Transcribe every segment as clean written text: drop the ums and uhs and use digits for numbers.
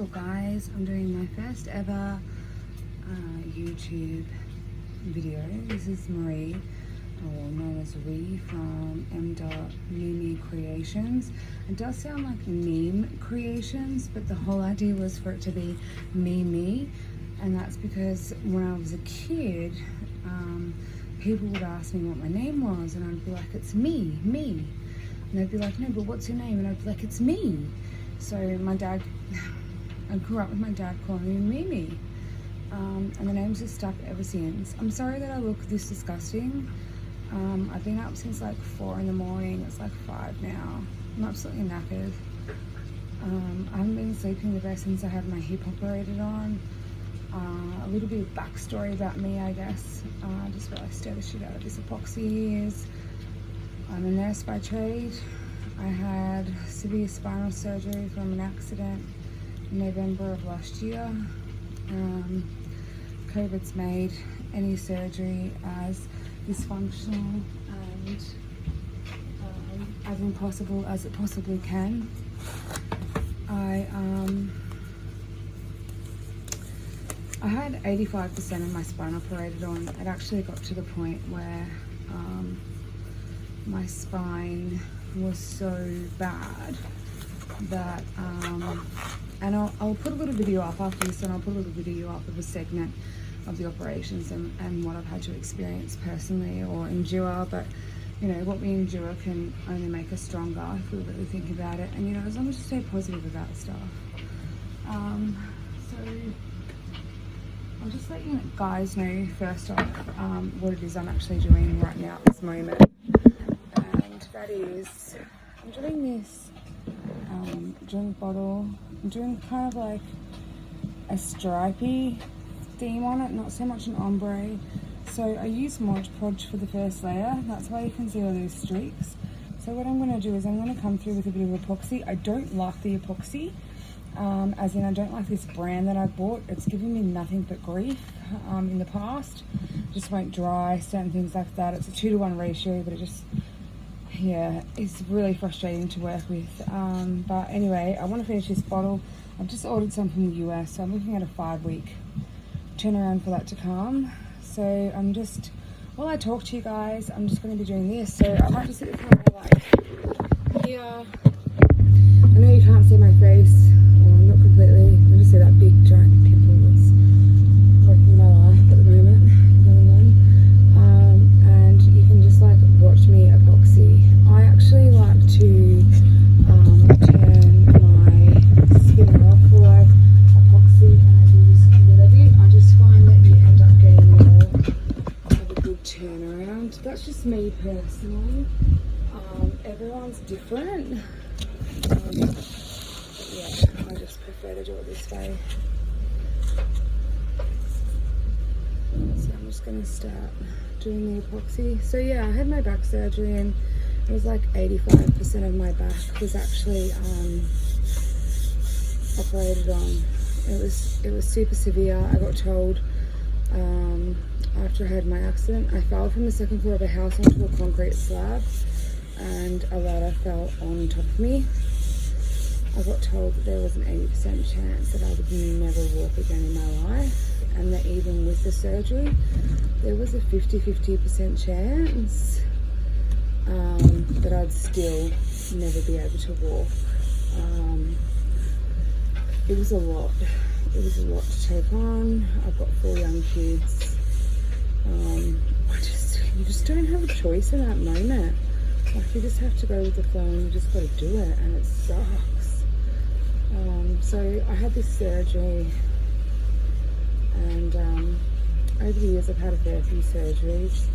Hello guys, I'm doing my first ever YouTube video. This is Marie, or known as Ree, from Mimi Creations. It does sound like Meme Creations, but the whole idea was for it to be me, and that's because when I was a kid, people would ask me what my name was, and I'd be like, it's me, and they'd be like, no, but what's your name? And I'd be like, it's me. So I grew up with my dad calling me Mimi, and the name's just stuck ever since. I'm sorry that I look this disgusting. I've been up since like 4 in the morning. It's like 5 now. I'm absolutely knackered. I haven't been sleeping the best since I had my hip operated on. A little bit of backstory about me, I guess. Just what I stare the shit out of this epoxy is. I'm a nurse by trade. I had severe spinal surgery from an accident in November of last year. COVID's made any surgery as dysfunctional and as impossible as it possibly can. I had 85% of my spine operated on. It actually got to the point where my spine was so bad that and I'll put a little video up after this, and I'll put a little video up of a segment of the operations and what I've had to experience personally or endure. But you know, what we endure can only make us stronger if we really think about it, and you know, as long as you stay positive about stuff. So I'll just let you guys know first off what it is I'm actually doing right now at this moment, and that is I'm doing this drink bottle. I'm doing kind of like a stripy theme on it, not so much an ombre. So I use Mod Podge for the first layer. That's why you can see all those streaks. So what I'm going to do is I'm going to come through with a bit of epoxy. I don't like the epoxy, as in I don't like this brand that I bought. It's given me nothing but grief in the past. Just won't dry, certain things like that. It's a 2-to-1 ratio, but it just, yeah, it's really frustrating to work with. But anyway, I want to finish this bottle. I've just ordered some from the US, so I'm looking at a 5-week turnaround for that to come. So I'm just, while I talk to you guys, I'm just going to be doing this. So I might just sit the camera like here. I know you can't see my face, or not completely. You can just see that big giant pimple that's wrecking my life at the moment going on. And you can just like watch me epoxy. I actually like to turn my skin off for like epoxy when I do this kind of edit. I just find that you end up getting more of a good turnaround. That's just me personally. Everyone's different. Yeah, I just prefer to do it this way. So I'm just going to start doing the epoxy. So yeah, I had my back surgery, and it was like 85% of my back was actually operated on. It was super severe. I got told after I had my accident, I fell from the 2nd floor of a house onto a concrete slab, and a ladder fell on top of me. I got told that there was an 80% chance that I would never walk again in my life, and that even with the surgery, there was a 50% chance that I'd still never be able to walk. It was a lot. It was a lot to take on. I've got 4 young kids. You just don't have a choice in that moment. Like, you just have to go with the flow, and you just got to do it, and it sucks. So I had this surgery, and over the years I've had a fair few surgeries,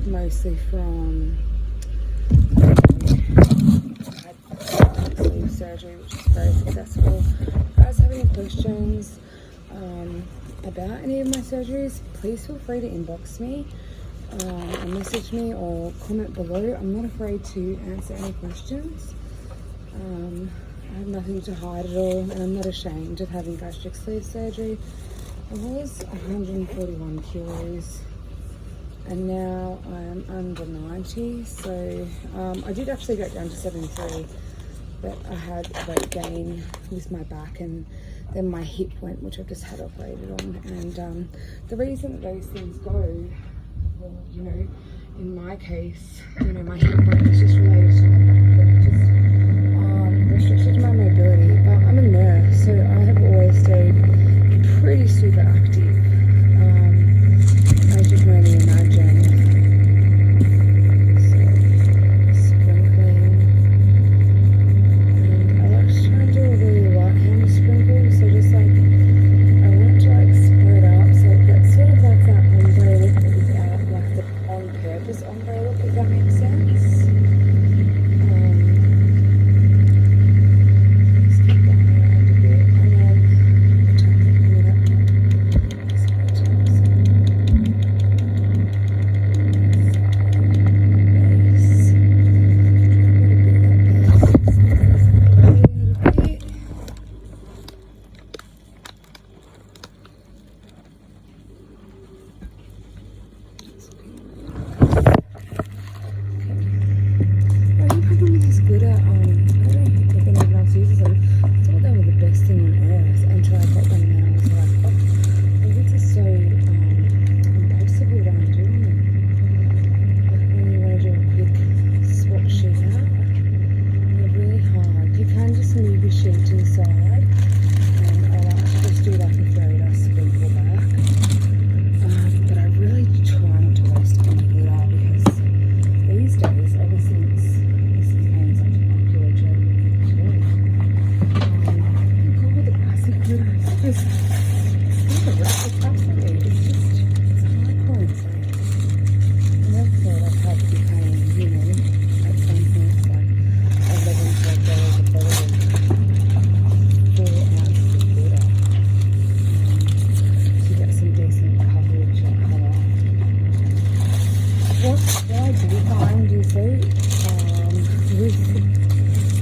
mostly from I had sleeve surgery, which is very successful. If you guys have any questions about any of my surgeries, please feel free to inbox me, or message me, or comment below. I'm not afraid to answer any questions. I have nothing to hide at all, and I'm not ashamed of having gastric sleeve surgery. I was 141 kilos, and now I am under 90. So I did actually get down to 73, that I had weight gain with my back, and then my hip went, which I've just had operated on. And the reason that those things go, well, you know, in my case, you know, my hip went was just related to my back, but just restricted my mobility. But I'm a nurse, so I have always stayed pretty super active, as you can only imagine.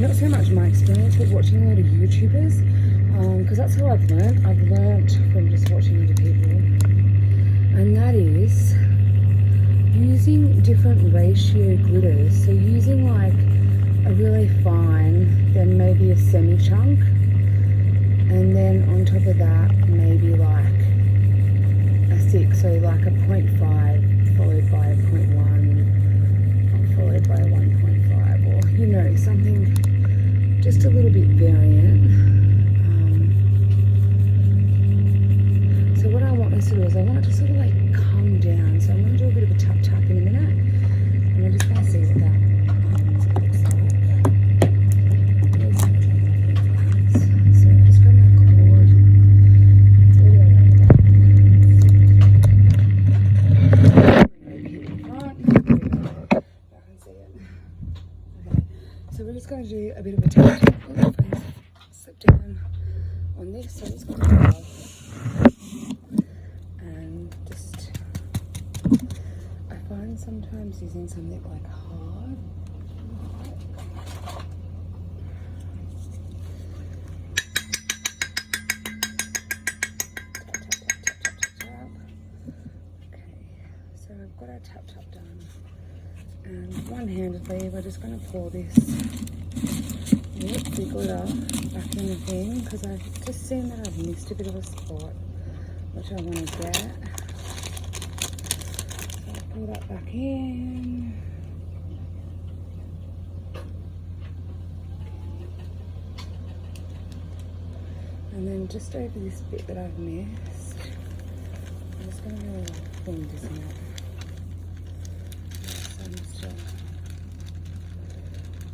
Not so much my experience, but watching a lot of YouTubers, because that's how I've learned. I've learned from just watching other people, and that is using different ratio glitters. So using like a really fine, then maybe a semi-chunk, and then on top of that maybe like a thick, so like a 0.5 followed by a 0.1 followed by a 1.5, or you know, something just a little bit variant. So what I want this to do is I want it to sort of like come down. So I'm going to do a bit of a tap tap in a minute, and we're just going to see what that looks like. So I'm just going to cord. So we're just going to do a bit of a tap tap. Slip down on this. So I'm just going to go and just, I find sometimes using something like hard. Tap. Okay, so I've got our tap tap done. And one-handedly, we're just going to pour this the glitter back in the thing, because I've just seen that I've missed a bit of a spot, which I want to get. So I'll pull that back in. And then just over this bit that I've missed, I'm just going to really like clean this out.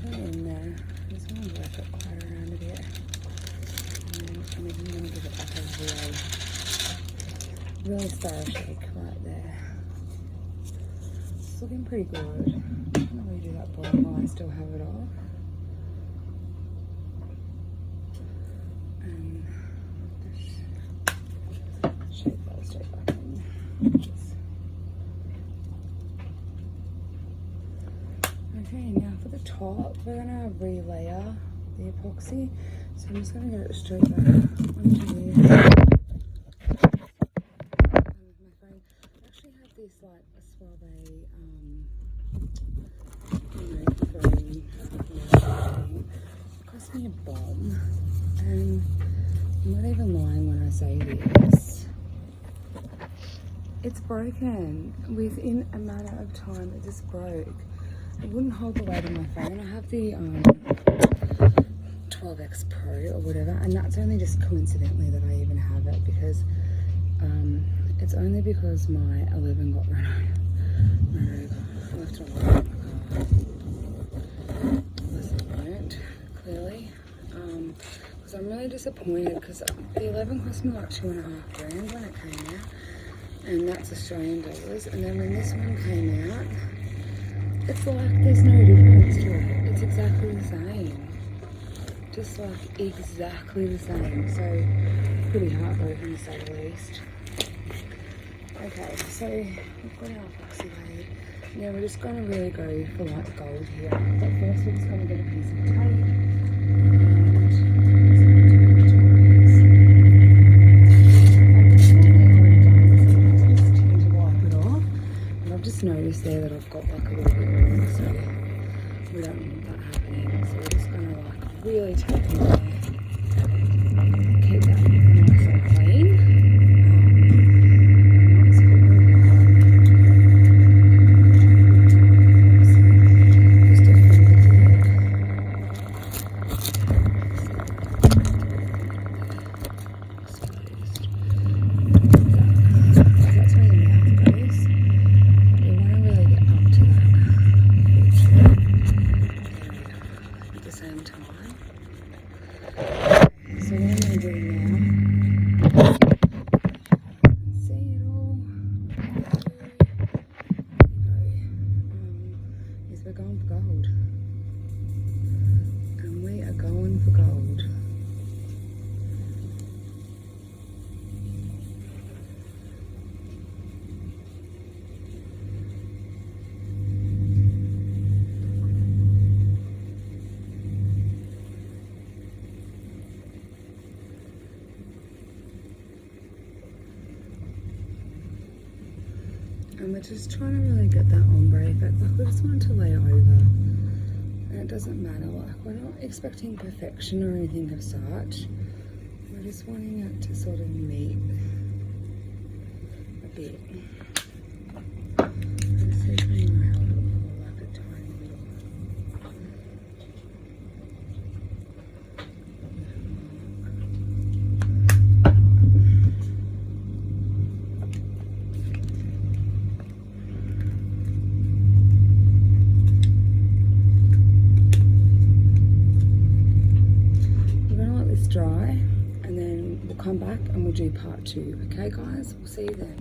In there, I just want to work it quite around a bit, and then I'm even going to give it like a really thorough shake right there. It's looking pretty good. I'm going to redo that bottom while I still have it off, and just shake that straight back in. Okay, now for the top, we're going to re-layer the epoxy. So I'm just going to get it straight back onto this. With my phone. I actually have this like a suave, you know, frame. It cost cost me a bomb, and I'm not even lying when I say this. It's broken. Within a matter of time, it just broke. It wouldn't hold the weight of my phone. I have the 12X Pro or whatever, and that's only just coincidentally that I even have it, because it's only because my 11 got run over. I left it on my car. Wasn't burnt, clearly. Because I'm really disappointed, because the 11 cost me like $2.5 when it came out, and that's Australian dollars. And then when this one came out, it's like there's no difference to it. It's exactly the same. Just like exactly the same. So pretty heartbroken to say the least. Okay, so we've got our epoxy laid. Now we're just going to really go for like gold here. But first we're just going to get a piece of tape. And I've just noticed there that I've got like a little bit more, so we don't want that happening. So we're just going to like really take it there. Keep that nice and clean. We're going for gold, and we are going for gold. And we're just trying to really get that ombre effect. Like, we just want to lay over, and it doesn't matter. Like, we're not expecting perfection or anything of such. We're just wanting it to sort of meet a bit. Let's see if we can help it pull like a tiny bit. Dry, and then we'll come back and we'll do part 2. Okay guys, we'll see you then.